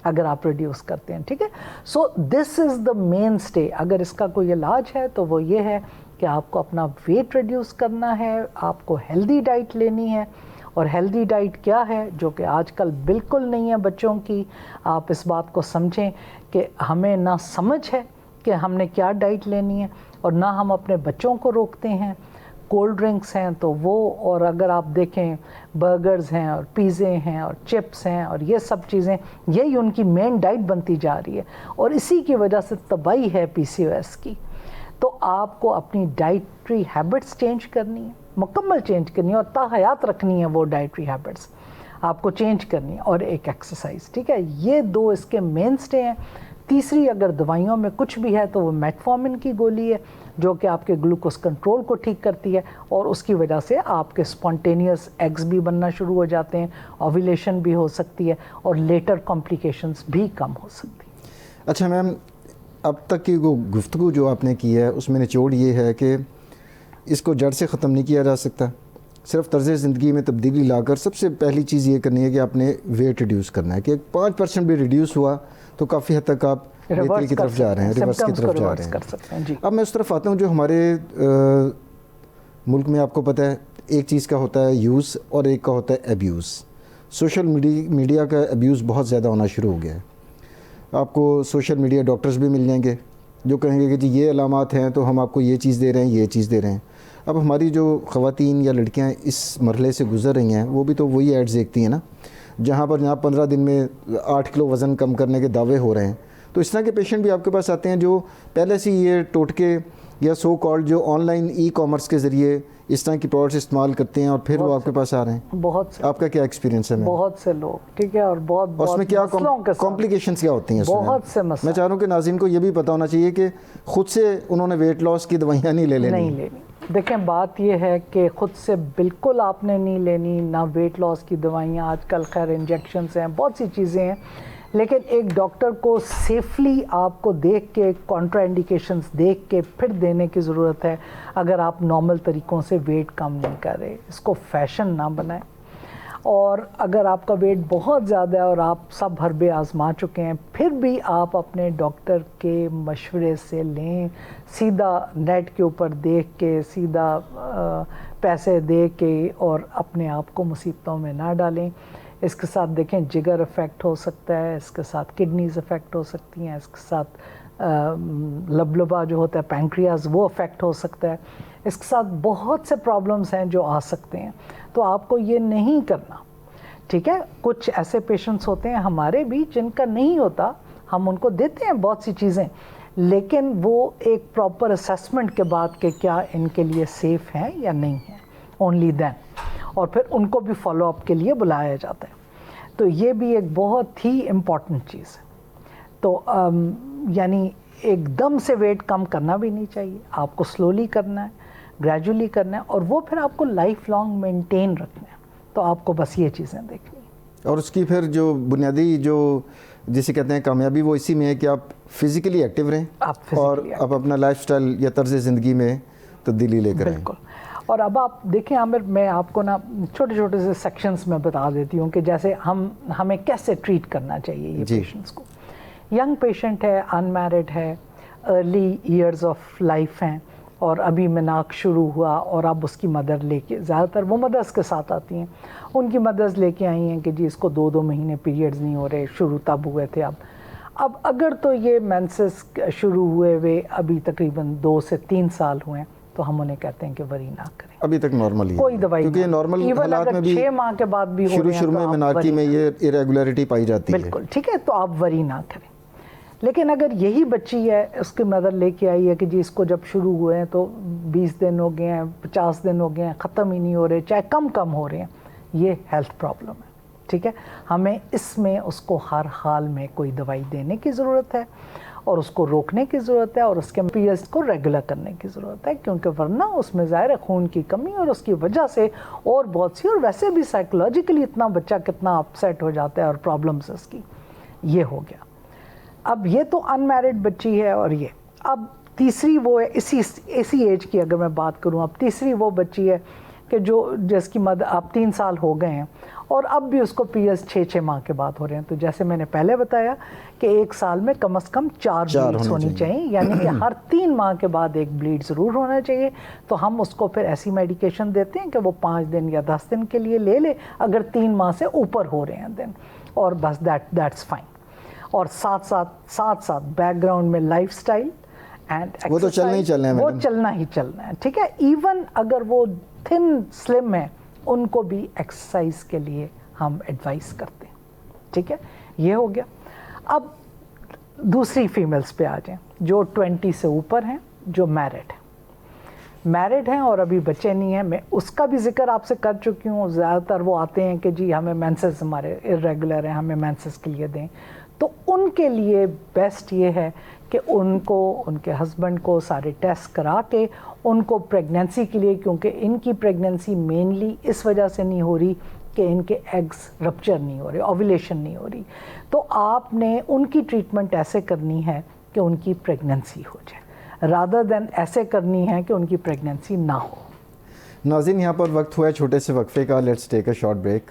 اگر آپ ریڈیوس کرتے ہیں. ٹھیک ہے, سو دس از دا مین اسٹے. اگر اس کا کوئی علاج ہے تو وہ یہ ہے کہ آپ کو اپنا ویٹ ریڈیوس کرنا ہے, آپ کو ہیلدی ڈائٹ لینی ہے. اور ہیلدی ڈائٹ کیا ہے, جو کہ آج کل بالکل نہیں ہے بچوں کی. آپ اس بات کو سمجھیں کہ ہمیں نہ سمجھ ہے کہ ہم نے کیا ڈائٹ لینی ہے, اور نہ ہم اپنے بچوں کو روکتے ہیں. کولڈ ڈرنکس ہیں تو وہ, اور اگر آپ دیکھیں برگرز ہیں اور پیزے ہیں اور چپس ہیں اور یہ سب چیزیں, یہی ان کی مین ڈائٹ بنتی جا رہی ہے, اور اسی کی وجہ سے تباہی ہے PCOS کی. تو آپ کو اپنی ڈائٹری ہیبٹس چینج کرنی ہے, مکمل چینج کرنی ہے, اور تا حیات رکھنی ہے وہ ڈائٹری ہیبٹس آپ کو چینج کرنی ہے, اور ایک ایکسرسائز. ٹھیک ہے, یہ 2 اس کے مین سٹے ہیں. تیسری اگر دوائیوں میں کچھ بھی ہے تو وہ میٹفارمن کی گولی ہے, جو کہ آپ کے گلوکوز کنٹرول کو ٹھیک کرتی ہے, اور اس کی وجہ سے آپ کے سپونٹینیس ایگز بھی بننا شروع ہو جاتے ہیں, اوویلیشن بھی ہو سکتی ہے, اور لیٹر کمپلیکیشنز بھی کم ہو سکتی ہیں. اچھا میم, اب تک کی وہ گفتگو جو آپ نے کی ہے اس میں نچوڑ یہ ہے کہ اس کو جڑ سے ختم نہیں کیا جا سکتا, صرف طرز زندگی میں تبدیلی لا کر سب سے پہلی چیز یہ کرنی ہے کہ آپ نے ویٹ ریڈیوس کرنا ہے, کہ 5% بھی ریڈیوس ہوا تو کافی حد تک آپ بہتری کی طرف جا رہے ہیں, ریورس کی طرف جا رہے ہیں. اب میں اس طرف آتا ہوں, جو ہمارے ملک میں آپ کو پتہ ہے ایک چیز کا ہوتا ہے یوز اور ایک کا ہوتا ہے ایبیوز. سوشل میڈیا کا ایبیوز بہت زیادہ ہونا شروع ہو گیا ہے. آپ کو سوشل میڈیا ڈاکٹرز بھی مل جائیں گے جو کہیں گے کہ جی یہ علامات ہیں تو ہم آپ کو یہ چیز دے رہے ہیں, یہ چیز دے رہے ہیں. اب ہماری جو خواتین یا لڑکیاں اس مرحلے سے گزر رہی ہیں وہ بھی تو وہی ایڈز دیکھتی ہیں نا, جہاں 15 دن میں 8 کلو وزن کم کرنے کے دعوے ہو رہے ہیں. تو اس طرح کے پیشنٹ بھی آپ کے پاس آتے ہیں جو پہلے سے یہ ٹوٹکے یا سو کالڈ جو آن لائن ای کامرس کے ذریعے اس طرح کی پروڈکٹس استعمال کرتے ہیں, اور پھر وہ آپ کے پاس آ رہے ہیں. بہت سے, آپ کا کیا ایکسپیرینس ہے؟ بہت سے لوگ, ٹھیک ہے, اور اس میں کیا کمپلیکیشنس کیا ہوتی ہیں؟ بہت سے مسئلے. میں چاہ رہا ہوں کہ ناظرین کو یہ بھی پتہ ہونا چاہیے کہ خود سے انہوں نے ویٹ لاس کی دوائیاں نہیں لینی. دیکھیں بات یہ ہے کہ خود سے بالکل آپ نے نہیں لینی, نہ ویٹ لاس کی دوائیاں. آج کل خیر انجیکشنز ہیں, بہت سی چیزیں ہیں, لیکن ایک ڈاکٹر کو سیفلی آپ کو دیکھ کے, کانٹرا انڈیکیشنز دیکھ کے پھر دینے کی ضرورت ہے, اگر آپ نارمل طریقوں سے ویٹ کم نہیں کر رہے. اس کو فیشن نہ بنائیں. اور اگر آپ کا ویٹ بہت زیادہ ہے اور آپ سب حربے آزما چکے ہیں, پھر بھی آپ اپنے ڈاکٹر کے مشورے سے لیں, سیدھا نیٹ کے اوپر دیکھ کے, سیدھا پیسے دے کے, اور اپنے آپ کو مصیبتوں میں نہ ڈالیں. اس کے ساتھ دیکھیں جگر افیکٹ ہو سکتا ہے, اس کے ساتھ کڈنیز افیکٹ ہو سکتی ہیں, اس کے ساتھ لبلبا جو ہوتا ہے پینکریاز وہ افیکٹ ہو سکتا ہے, اس کے ساتھ بہت سے پرابلمس ہیں جو آ سکتے ہیں. تو آپ کو یہ نہیں کرنا. ٹھیک ہے, کچھ ایسے پیشنٹس ہوتے ہیں ہمارے بھی جن کا نہیں ہوتا, ہم ان کو دیتے ہیں بہت سی چیزیں, لیکن وہ ایک پراپر اسیسمنٹ کے بعد کہ کیا ان کے لیے سیف ہیں یا نہیں ہیں, اونلی دین, اور پھر ان کو بھی فالو اپ کے لیے بلایا جاتا ہے. تو یہ بھی ایک بہت ہی امپورٹنٹ چیز ہے. تو یعنی ایک دم سے ویٹ کم کرنا بھی نہیں چاہیے, آپ کو سلولی کرنا ہے, گریجولی کرنا ہے, اور وہ پھر آپ کو لائف لانگ مینٹین رکھنا ہے. تو آپ کو بس یہ چیزیں دیکھنی ہیں. اور اس کی پھر جو بنیادی جو جسے کہتے ہیں کامیابی, وہ اسی میں ہے کہ آپ فزیکلی ایکٹیو رہیں, اور آپ اپنا لائف سٹائل یا طرز زندگی میں تبدیلی لے کر آئیں. بالکل. اور اب آپ دیکھیں عامر, میں آپ کو نا چھوٹے چھوٹے سے سیکشنز میں بتا دیتی ہوں کہ جیسے ہمیں کیسے ٹریٹ کرنا چاہیے یہ پیشنٹس کو. ینگ پیشنٹ ہے, ان میرڈ ہے, ارلی ایئرز آف لائف ہیں, اور ابھی مناک شروع ہوا, اور اب اس کی مدر لے کے, زیادہ تر وہ مدرس کے ساتھ آتی ہیں, ان کی مدرس لے کے آئی ہیں کہ جی اس کو 2 مہینے پیریڈز نہیں ہو رہے, شروع تب ہوئے تھے. اب اگر تو یہ مینسس شروع ہوئے ہوئے ابھی تقریباً 2 سے 3 سال ہوئے ہیں, تو ہم انہیں کہتے ہیں کہ وری نہ کریں, ابھی تک نارمل ہی کوئی دوائی کیونکہ نارمل حالات میں بھی 6 ماہ کے بعد بھی ہو رہے ہیں شروع میں منارکی میں یہ ایریگولیرٹی پائی جاتی ہے. بالکل ٹھیک ہے, تو آپ وری نہ کریں. لیکن اگر یہی بچی ہے, اس کی مدر لے کے آئی ہے کہ جی اس کو جب شروع ہوئے ہیں تو 20 دن ہو گئے ہیں, 50 دن ہو گئے ہیں, ختم ہی نہیں ہو رہے, چاہے کم ہو رہے ہیں, یہ ہیلتھ پرابلم ہے. ٹھیک ہے, ہمیں اس میں اس کو ہر حال میں کوئی دوائی دینے کی ضرورت ہے اور اس کو روکنے کی ضرورت ہے اور اس کے پیریڈز کو ریگولر کرنے کی ضرورت ہے, کیونکہ ورنہ اس میں ظاہر ہے خون کی کمی اور اس کی وجہ سے اور بہت سی, اور ویسے بھی سائیکولوجیکلی اتنا بچہ کتنا اپسیٹ ہو جاتا ہے اور پرابلمس اس کی. یہ ہو گیا. اب یہ تو ان میرڈ بچی ہے, اور یہ اب تیسری وہ ہے اسی ایج کی اگر میں بات کروں, اب تیسری وہ بچی ہے کہ جس کی اب 3 سال ہو گئے ہیں اور اب بھی اس کو پیریڈز 6 ماہ کے بعد ہو رہے ہیں. تو جیسے میں نے پہلے بتایا کہ 1 سال میں کم از کم 4 بلیڈز ہونی چاہیے, یعنی کہ ہر 3 ماہ کے بعد ایک بلیڈ ضرور ہونا چاہیے. تو ہم اس کو پھر ایسی میڈیکیشن دیتے ہیں کہ وہ 5 دن یا 10 دن کے لیے لے لے اگر 3 ماہ سے اوپر ہو رہے ہیں دن, اور بس دیٹس فائن. اور ساتھ بیک گراؤنڈ میں لائف سٹائل اینڈ وہ تو چلنا ہی چلنا ہے, وہ چلنا ہی چلنا ہے. ٹھیک ہے, ایون اگر وہ تھن سلم ہے ان کو بھی ایکسرسائز کے لیے ہم ایڈوائز کرتے ہیں. ٹھیک ہے, یہ ہو گیا. اب دوسری فیمیلز پہ آ جائیں جو 20 سے اوپر ہیں, جو میرڈ ہیں اور ابھی بچے نہیں ہیں. میں اس کا بھی ذکر آپ سے کر چکی ہوں. زیادہ تر وہ آتے ہیں کہ جی ہمیں مینسز ہمارے ارریگولر ہیں, ہمیں مینسز کے لیے دیں. تو ان کے لیے بیسٹ یہ ہے کہ ان کو ان کے ہسبینڈ کو سارے ٹیسٹ کرا کے ان کو پریگنینسی کے لیے, کیونکہ ان کی پریگنینسی مینلی اس وجہ سے نہیں ہو رہی کہ ان کے ایگز رپچر نہیں ہو رہے, اوویلیشن نہیں ہو رہی, تو آپ نے ان کی ٹریٹمنٹ ایسے کرنی ہے کہ ان کی پریگنینسی ہو جائے, رادر دین ایسے کرنی ہے کہ ان کی پریگنینسی نہ ہو. ناظرین, یہاں پر وقت ہوا ہے چھوٹے سے وقفے کا. Let's take a short break.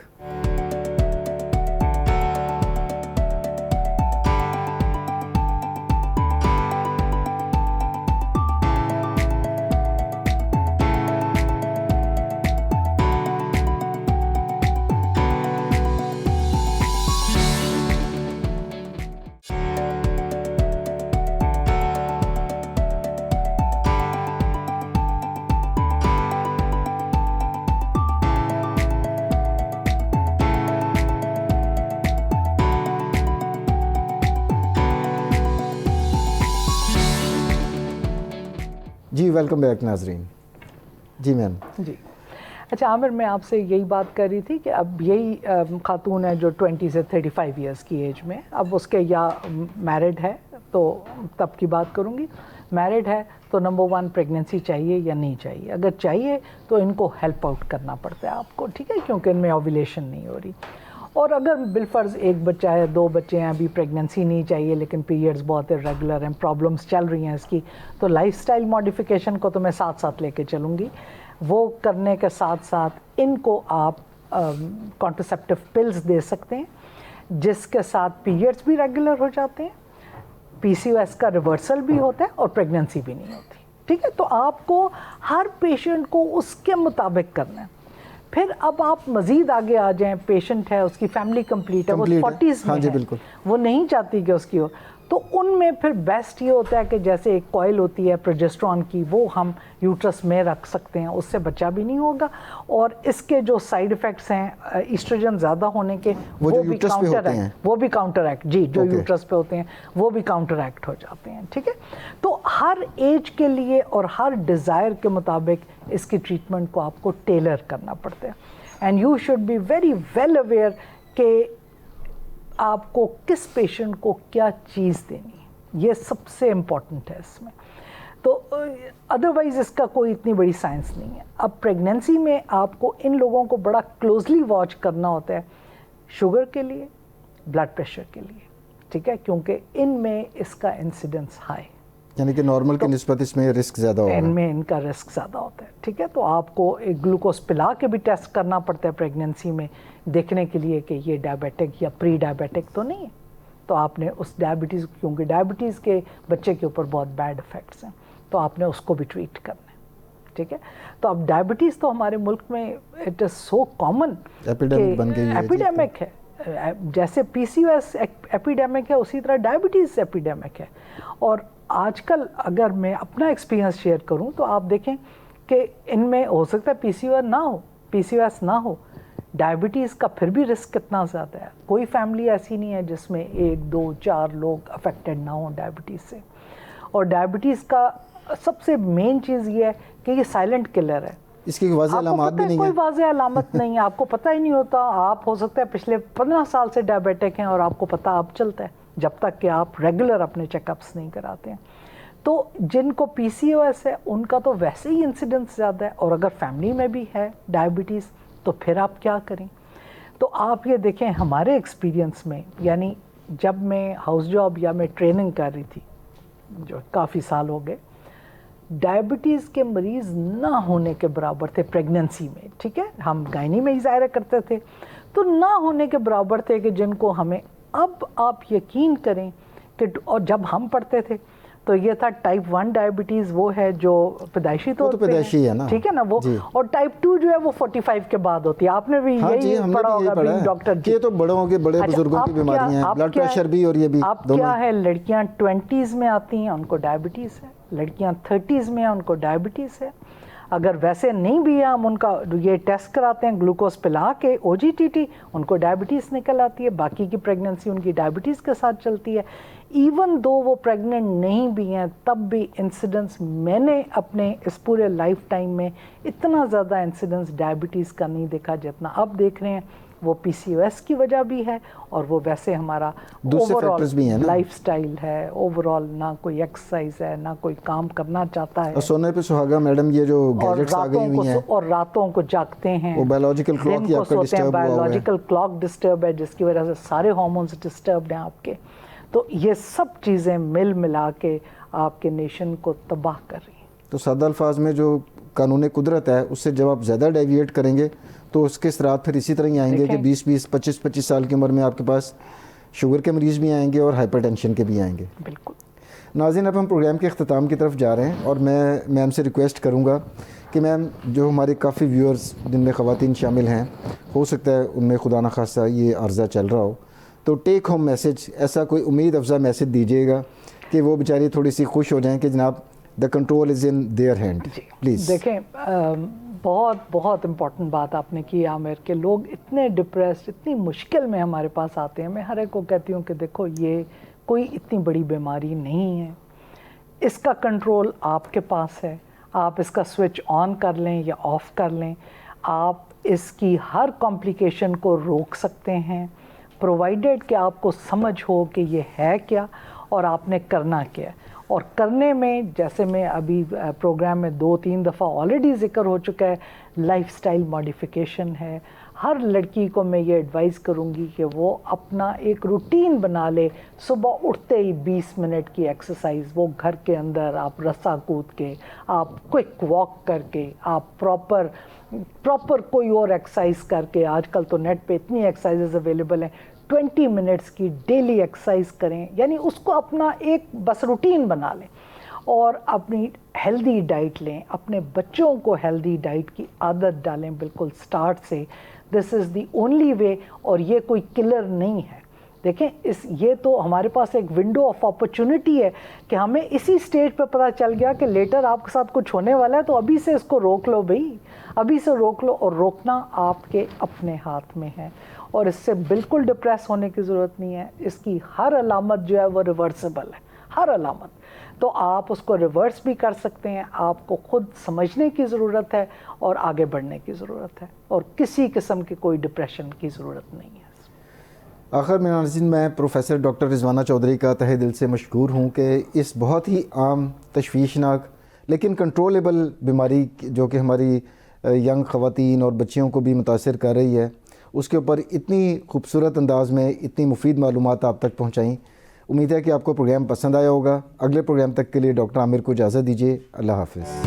جی ویلکم بیک ناظرین. جی میم. جی اچھا عامر, میں آپ سے یہی بات کر رہی تھی کہ اب یہی خاتون ہے جو 20 سے 35 ایئرس کی ایج میں, اب اس کے یا میرڈ ہے تو تب کی بات کروں گی. میرڈ ہے تو نمبر 1 پریگنینسی چاہیے یا نہیں چاہیے. اگر چاہیے تو ان کو ہیلپ آؤٹ کرنا پڑتا ہے آپ کو, ٹھیک ہے, کیونکہ ان میں اوویلیشن نہیں ہو رہی. اور اگر بالفرض 1 بچہ ہے, 2 بچے ہیں, ابھی پریگنینسی نہیں چاہیے لیکن پیریڈز بہت ریگولر ہیں, پرابلمس چل رہی ہیں اس کی, تو لائف سٹائل ماڈیفیکیشن کو تو میں ساتھ لے کے چلوں گی. وہ کرنے کے ساتھ ان کو آپ کانٹرسیپٹیو پلز دے سکتے ہیں جس کے ساتھ پیریڈز بھی ریگولر ہو جاتے ہیں, PCOS کا ریورسل بھی ہوتا ہے اور پریگنینسی بھی نہیں ہوتی. ٹھیک ہے, تو آپ کو ہر پیشنٹ کو اس کے مطابق کرنا ہے. پھر اب آپ مزید آگے آ جائیں, پیشنٹ ہے, اس کی فیملی کمپلیٹ ہے, وہ 40s میں ہے, وہ نہیں چاہتی کہ اس کی ہو, تو ان میں پھر بیسٹ یہ ہوتا ہے کہ جیسے ایک کوئل ہوتی ہے پروجسٹرون کی, وہ ہم یوٹرس میں رکھ سکتے ہیں, اس سے بچہ بھی نہیں ہوگا. اور اس کے جو سائیڈ ایفیکٹس ہیں ایسٹروجن زیادہ ہونے کے, وہ بھی کاؤنٹر ایکٹ جی جو یوٹرس پہ ہوتے ہیں وہ بھی کاؤنٹر ایکٹ ہو جاتے ہیں. ٹھیک ہے, تو ہر ایج کے لیے اور ہر ڈیزائر کے مطابق اس کی ٹریٹمنٹ کو آپ کو ٹیلر کرنا پڑتا ہے. And you should be very well aware کہ آپ کو کس پیشنٹ کو کیا چیز دینی ہے, یہ سب سے امپورٹنٹ ہے اس میں. تو ادروائز اس کا کوئی اتنی بڑی سائنس نہیں ہے. اب پریگنینسی میں آپ کو ان لوگوں کو بڑا کلوزلی واچ کرنا ہوتا ہے, شوگر کے لیے, بلڈ پریشر کے لیے. ٹھیک ہے, کیونکہ ان میں اس کا انسیڈنس ہائی, یعنی کہ نارمل کی نسبت اس میں رسک زیادہ ہوتا ہے, ان میں ان کا رسک زیادہ ہوتا ہے. ٹھیک ہے, تو آپ کو ایک گلوکوز پلا کے بھی ٹیسٹ کرنا پڑتا ہے پریگنینسی میں, دیکھنے کے لیے کہ یہ ڈائبیٹک یا پری ڈائبیٹک تو نہیں ہے. تو آپ نے اس ڈائبٹیز, کیونکہ ڈائبٹیز کے بچے کے اوپر بہت بیڈ افیکٹس ہیں, تو آپ نے اس کو بھی ٹریٹ کرنا ہے. ٹھیک ہے, تو اب ڈائبٹیز تو ہمارے ملک میں it is so common, epidemic ہے. جیسے PCOS ایپیڈیمک ہے اسی طرح ڈائبٹیز ایپیڈیمک ہے. اور آج کل اگر میں اپنا ایکسپیرینس شیئر کروں تو آپ دیکھیں کہ ان میں ہو سکتا ہے پی سی او ایس نہ ہو، ڈائبٹیز کا پھر بھی رسک کتنا زیادہ ہے. کوئی فیملی ایسی نہیں ہے جس میں 1 2 4 لوگ افیکٹڈ نہ ہوں ڈائبٹیز سے. اور ڈائبٹیز کا سب سے مین چیز یہ ہے کہ یہ سائلنٹ کلر ہے. اس کی واضح علامات بھی نہیں کوئی ہیں. واضح علامت نہیں ہے، آپ کو پتہ ہی نہیں ہوتا. آپ ہو سکتا ہے پچھلے 15 سال سے ڈائبیٹک ہیں اور آپ کو پتہ اب چلتا ہے، جب تک کہ آپ ریگولر اپنے چیک اپس نہیں کراتے ہیں. تو جن کو پی سی او ایس ہے ان کا تو ویسے ہی انسیڈنس زیادہ ہے، اور اگر فیملی میں بھی ہے ڈائبٹیز تو پھر آپ کیا کریں. تو آپ یہ دیکھیں ہمارے ایکسپیرینس میں، یعنی جب میں ہاؤس جاب یا میں ٹریننگ کر رہی تھی جو کافی سال ہو گئے، ڈائبٹیز کے مریض نہ ہونے کے برابر تھے پریگننسی میں. ٹھیک ہے، ہم گائنی میں ہی ظاہر کرتے تھے، تو نہ ہونے کے برابر تھے کہ جن کو ہمیں اب آپ یقین کریں کہ، اور جب ہم پڑھتے تھے تو یہ تھا ٹائپ 1 ڈائبٹیز وہ ہے جو پیدائشی طور پہ پیدائشی ہے نا، ٹھیک ہے نا وہ، اور ٹائپ 2 جو ہے وہ 45 کے بعد ہوتی ہے. آپ نے بھی یہی پڑھا ہوگا ڈاکٹر جی. یہ تو بڑوں کے بڑے بزرگوں کی بیماریاں ہیں، بلڈ پریشر بھی اور یہ بھی. اب کیا ہے، لڑکیاں 20s میں آتی ہیں ان کو ڈائبٹیز ہے، لڑکیاں 30s میں ہیں ان کو ڈائبٹیز ہے. اگر ویسے نہیں بھی ہے، ہم ان کا یہ ٹیسٹ کراتے ہیں گلوکوز پلا کے او جی ٹی ٹی، ان کو ڈائبٹیز نکل آتی ہے. باقی کی پریگننسی ان کی ڈائبٹیز کے ساتھ چلتی ہے. ایون دو وہ پریگننٹ نہیں بھی ہیں تب بھی انسیڈنس، میں نے اپنے اس پورے لائف ٹائم میں اتنا زیادہ انسیڈنس ڈائبٹیز کا نہیں دیکھا جتنا اب دیکھ رہے ہیں. وہ پی سی او ایس کی وجہ بھی ہے، اور وہ ویسے ہمارا اوور آل لائف سٹائل ہے. اوور آل نہ کوئی ایکسرسائز ہے، نہ کوئی کام کرنا چاہتا ہے. سونے پہ سہاگا میڈم، یہ جو گیجٹس آ گئی ہوئی ہیں، اور راتوں کو جاگتے ہیں، وہ بایولوجیکل کلاک ہی آپ کا ڈسٹرب ہوا ہوا ہے. بایولوجیکل کلاک ڈسٹرب ہے جس کی وجہ سے سارے ہارمونز ڈسٹربڈ ہیں آپ کے. تو یہ سب چیزیں مل ملا کے آپ کے نیشن کو تباہ کر رہی ہیں. تو سادہ الفاظ میں جو قانون قدرت ہے اس سے جب آپ زیادہ ڈیویٹ کریں گے تو اس کے اثرات پھر اسی طرح ہی آئیں گے کہ 20 25 سال کی عمر میں آپ کے پاس شوگر کے مریض بھی آئیں گے اور ہائپر ٹینشن کے بھی آئیں گے. بالکل. ناظرین، اب ہم پروگرام کے اختتام کی طرف جا رہے ہیں، اور میں میم سے ریکویسٹ کروں گا کہ میم، جو ہمارے کافی ویورز جن میں خواتین شامل ہیں، ہو سکتا ہے ان میں خدا نخواستہ یہ عرضہ چل رہا ہو، تو ٹیک ہوم میسج، ایسا کوئی امید افزا میسج دیجیے گا کہ وہ بیچاری تھوڑی سی خوش ہو جائیں کہ جناب the control is in their hand. Please. دیکھیں، بہت بہت امپورٹنٹ بات آپ نے کی عامر، کہ لوگ اتنے ڈپریسڈ، اتنی مشکل میں ہمارے پاس آتے ہیں. میں ہر ایک کو کہتی ہوں کہ دیکھو، یہ کوئی اتنی بڑی بیماری نہیں ہے، اس کا کنٹرول آپ کے پاس ہے. آپ اس کا سوئچ آن کر لیں یا آف کر لیں، آپ اس کی ہر کمپلیکیشن کو روک سکتے ہیں، پرووائڈیڈ کہ آپ کو سمجھ ہو کہ یہ ہے کیا اور آپ نے کرنا کیا ہے. اور کرنے میں، جیسے میں ابھی پروگرام میں 2-3 دفعہ آلریڈی ذکر ہو چکا ہے، لائف سٹائل ماڈیفیکیشن ہے. ہر لڑکی کو میں یہ ایڈوائز کروں گی کہ وہ اپنا ایک روٹین بنا لے. صبح اٹھتے ہی 20 منٹ کی ایکسرسائز، وہ گھر کے اندر آپ رسا کود کے، آپ کوئک واک کر کے، آپ پراپر کوئی اور ایکسرسائز کر کے. آج کل تو نیٹ پہ اتنی ایکسرسائزز اویلیبل ہیں. 20 منٹس کی ڈیلی ایکسرسائز کریں، یعنی اس کو اپنا ایک بس روٹین بنا لیں. اور اپنی ہیلدی ڈائٹ لیں، اپنے بچوں کو ہیلدی ڈائٹ کی عادت ڈالیں بالکل سٹارٹ سے. دس از دی اونلی وے، اور یہ کوئی کلر نہیں ہے. دیکھیں، یہ تو ہمارے پاس ایک ونڈو آف اپرچونٹی ہے کہ ہمیں اسی سٹیج پہ پتہ چل گیا کہ لیٹر آپ کے ساتھ کچھ ہونے والا ہے، تو ابھی سے اس کو روک لو بھائی، ابھی سے روک لو. اور روکنا آپ کے اپنے ہاتھ میں ہے، اور اس سے بالکل ڈپریس ہونے کی ضرورت نہیں ہے. اس کی ہر علامت جو ہے وہ ریورسیبل ہے، ہر علامت. تو آپ اس کو ریورس بھی کر سکتے ہیں. آپ کو خود سمجھنے کی ضرورت ہے اور آگے بڑھنے کی ضرورت ہے، اور کسی قسم کی کوئی ڈپریشن کی ضرورت نہیں ہے. آخر میں ناظرین، میں پروفیسر ڈاکٹر رضوانہ چودھری کا تہہ دل سے مشکور ہوں کہ اس بہت ہی عام، تشویشناک لیکن کنٹرولیبل بیماری جو کہ ہماری ینگ خواتین اور بچیوں کو بھی متاثر کر رہی ہے، اس کے اوپر اتنی خوبصورت انداز میں اتنی مفید معلومات آپ تک پہنچائیں. امید ہے کہ آپ کو پروگرام پسند آیا ہوگا. اگلے پروگرام تک کے لیے ڈاکٹر عامر کو اجازت دیجیے. اللہ حافظ.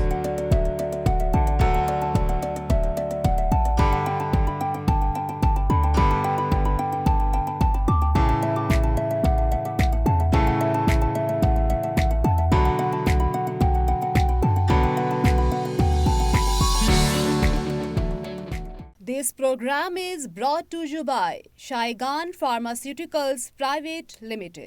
This program is brought to you by Saigon Pharmaceuticals Private Limited.